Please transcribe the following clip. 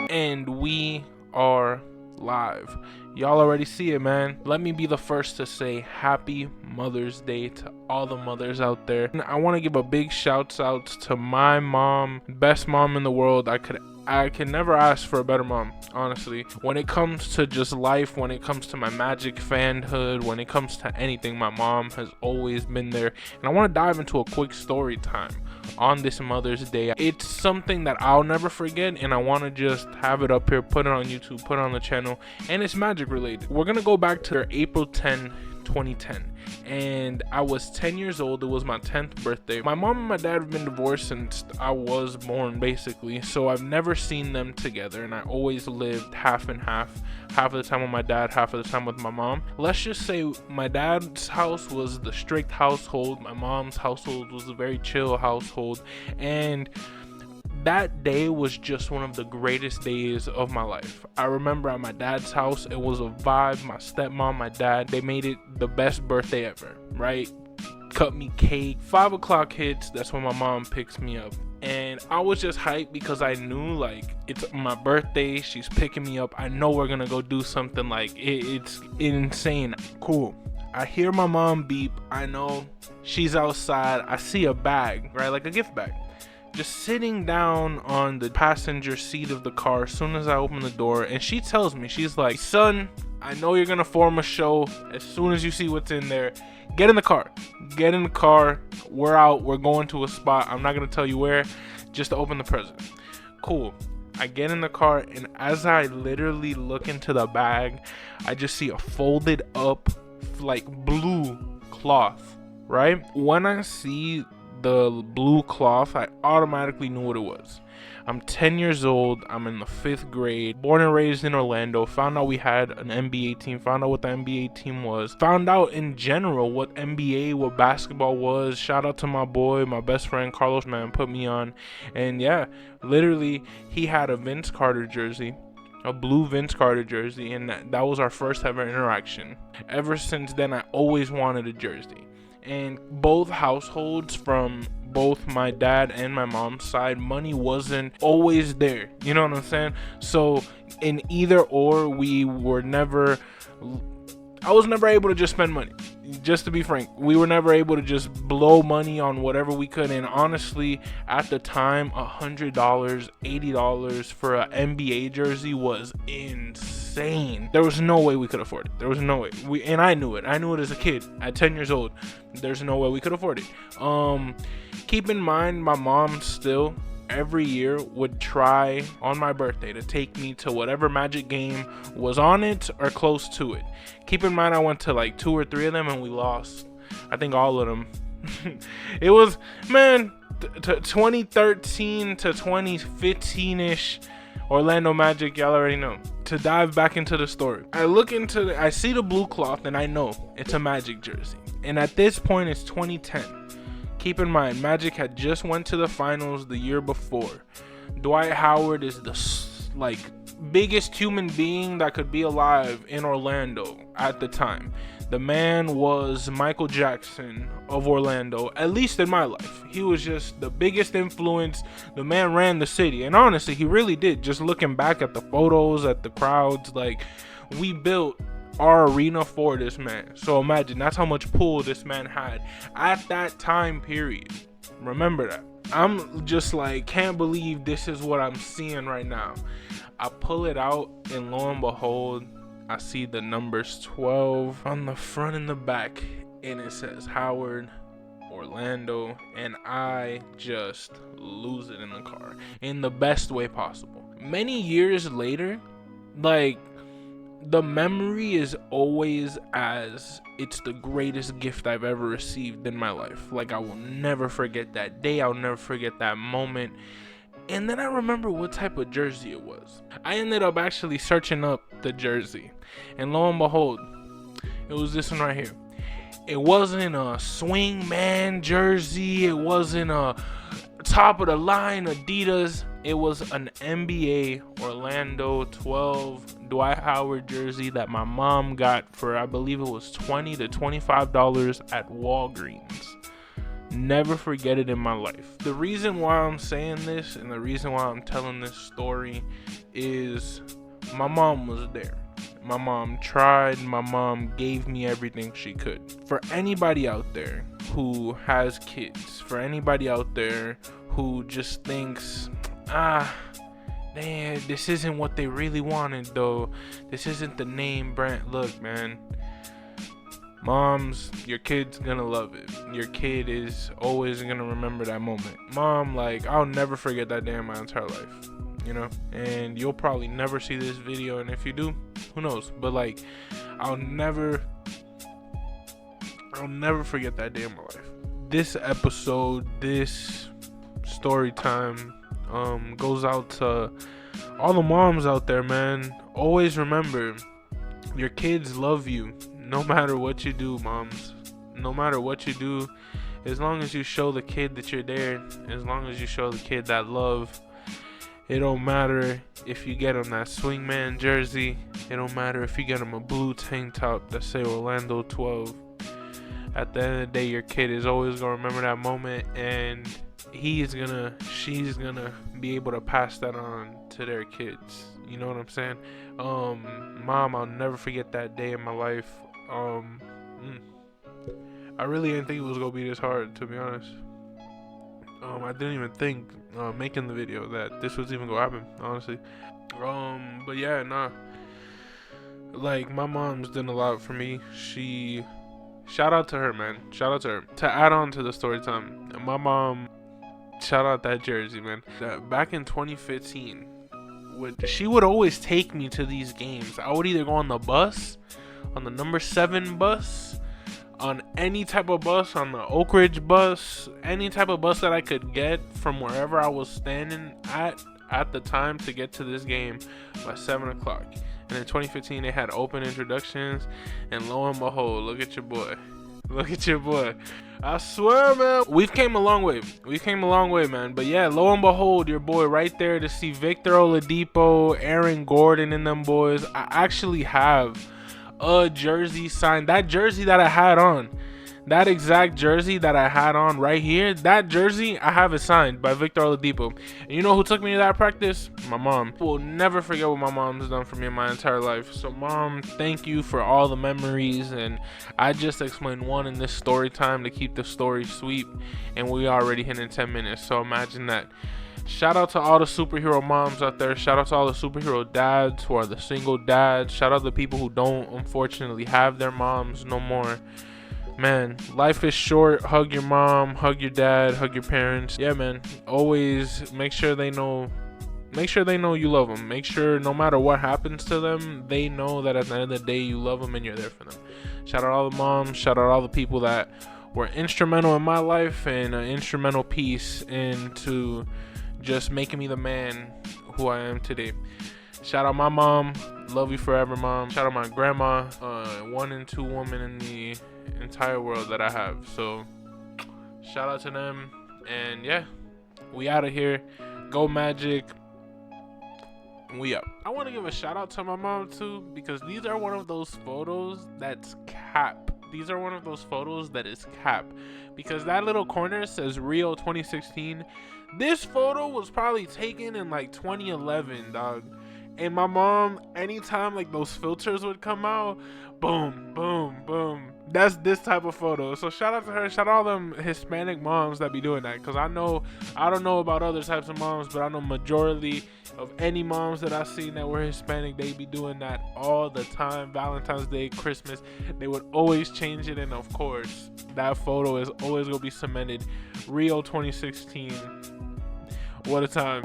And we are live. Y'all already see it, man. Let me be the first to say happy Mother's Day to all the mothers out there. And I want to give a big shout out to my mom, best mom in the world. I can never ask for a better mom, honestly. When it comes to just life, when it comes to my Magic fanhood, when it comes to anything, my mom has always been there. And I want to dive into a quick story time on this Mother's Day. It's something that I'll never forget, and I want to just have it up here, put it on YouTube, put it on the channel, and it's Magic related. We're gonna go back to April 10, 2010, and I was 10 years old. It was my 10th birthday. My mom and my dad have been divorced since I was born, basically, so I've never seen them together, and I always lived half and half of the time with my dad, half of the time with my mom. Let's just say my dad's house was the strict household, my mom's household was a very chill household, and that day was just one of the greatest days of my life. I remember at my dad's house, it was a vibe. My stepmom, my dad, they made it the best birthday ever, right? Cut me cake. 5 o'clock hits, that's when my mom picks me up. And I was just hyped because I knew, like, it's my birthday, she's picking me up. I know we're gonna go do something, like, it's insane. Cool. I hear my mom beep. I know she's outside. I see a bag, right? Like a gift bag, just sitting down on the passenger seat of the car as soon as I open the door. And she tells me, she's like, son, I know you're gonna form a show. As soon as you see what's in there, get in the car. Get in the car. We're out. We're going to a spot. I'm not gonna tell you where, just to open the present. Cool. I get in the car, and as I literally look into the bag, I just see a folded up, like, blue cloth, right? When I see the blue cloth, I automatically knew what it was. I'm 10 years old. I'm in the 5th grade, born and raised in Orlando. Found out we had an NBA team, found out what the NBA team was, found out in general what NBA, what basketball was. Shout out to my boy, my best friend Carlos, man, put me on. And yeah, literally, he had a Vince Carter jersey, a blue Vince Carter jersey, and that was our first ever interaction. Ever since then, I always wanted a jersey. And both households, from both my dad and my mom's side, money wasn't always there. You know what I'm saying? So in either or, I was never able to just spend money. Just to be frank, we were never able to just blow money on whatever we could. And honestly, at the time, $100, $80 for an NBA jersey was insane. There was no way we could afford it. There was no way. And I knew it. I knew it as a kid at 10 years old. There's no way we could afford it. Keep in mind, my mom still every year would try on my birthday to take me to whatever Magic game was on it or close to it. Keep in mind, I went to like 2 or 3 of them and we lost, I think, all of them. It was, man, 2013 to 2015-ish Orlando Magic, y'all already know. To dive back into the story, I see the blue cloth and I know it's a Magic jersey. And at this point, it's 2010. Keep in mind, Magic had just went to the finals the year before. Dwight Howard is the, like, biggest human being that could be alive in Orlando at the time. The man was Michael Jackson of Orlando, at least in my life. He was just the biggest influence. The man ran the city, and honestly, he really did. Just looking back at the photos, at the crowds, like, we built our arena for this man. So imagine, that's how much pull this man had at that time period. Remember that. I'm just like, can't believe this is what I'm seeing right now. I pull it out, and lo and behold, I see the numbers 12 on the front and the back, and it says Howard, Orlando, and I just lose it in the car in the best way possible. Many years later, like, the memory is always as it's the greatest gift I've ever received in my life. Like, I will never forget that day. I'll never forget that moment. And then I remember what type of jersey it was. I ended up actually searching up the jersey, and lo and behold, it was this one right here. It wasn't a swing man jersey. It wasn't a top of the line Adidas. It was an NBA Orlando 12 Dwight Howard jersey that my mom got for, I believe it was $20 to $25 at Walgreens. Never forget it in my life. The reason why I'm saying this and the reason why I'm telling this story is my mom was there. My mom tried. My mom gave me everything she could. For anybody out there who has kids, for anybody out there who just thinks, man, this isn't what they really wanted though. This isn't the name brand. Look, man. Moms, your kid's gonna love it. Your kid is always gonna remember that moment. Mom, like, I'll never forget that day in my entire life, you know? And you'll probably never see this video, and if you do, who knows? But like, I'll never forget that day in my life. This episode, this story time, goes out to all the moms out there, man. Always remember, your kids love you. No matter what you do, moms, no matter what you do, as long as you show the kid that you're there, as long as you show the kid that love, it don't matter if you get him that swingman jersey, it don't matter if you get him a blue tank top that say Orlando 12. At the end of the day, your kid is always gonna remember that moment, and she's gonna be able to pass that on to their kids. You know what I'm saying? Mom, I'll never forget that day in my life. I really didn't think it was gonna be this hard, to be honest. I didn't even think making the video that this was even gonna happen, honestly. But yeah, nah. Like, my mom's done a lot for me. Shout out to her, man. Shout out to her. To add on to the story time, my mom, shout out that jersey, man. Back in 2015, she would always take me to these games. I would either go on the bus, on the number 7 bus, on any type of bus, on the Oak Ridge bus, any type of bus that I could get from wherever I was standing at the time to get to this game by 7 o'clock. And in 2015, they had open introductions, and lo and behold, look at your boy. Look at your boy. I swear, man, we've came a long way. We came a long way, man. But yeah, lo and behold, your boy right there to see Victor Oladipo, Aaron Gordon, and them boys. I actually have a jersey signed. That jersey that I had on, that exact jersey that I had on right here, that jersey, I have it signed by Victor Oladipo. And you know who took me to that practice? My mom. I will never forget what my mom's done for me in my entire life. So mom, thank you for all the memories. And I just explained one in this story time to keep the story sweet, and we already hit in 10 minutes. So imagine that. Shout out to all the superhero moms out there. Shout out to all the superhero dads who are the single dads. Shout out to the people who don't unfortunately have their moms no more. Man, life is short. Hug your mom, hug your dad, hug your parents. Yeah, man. Always make sure they know you love them. Make sure no matter what happens to them, they know that at the end of the day you love them and you're there for them. Shout out all the moms. Shout out all the people that were instrumental in my life and an instrumental piece into just making me the man who I am today. Shout out my mom. Love you forever, mom. Shout out my grandma. 1 and 2 woman in the entire world that I have. So shout out to them. And yeah, we out of here. Go Magic. We up. I want to give a shout out to my mom too, because these are one of those photos that's cap. These are one of those photos that is cap, because that little corner says Rio 2016. This photo was probably taken in like 2011, dog. And my mom, anytime like those filters would come out, boom, boom, boom. That's this type of photo. So shout out to her. Shout out all them Hispanic moms that be doing that. Because I don't know about other types of moms, but I know majority of any moms that I've seen that were Hispanic, they be doing that all the time. Valentine's Day, Christmas, they would always change it. And of course, that photo is always going to be cemented. Rio 2016. What a time.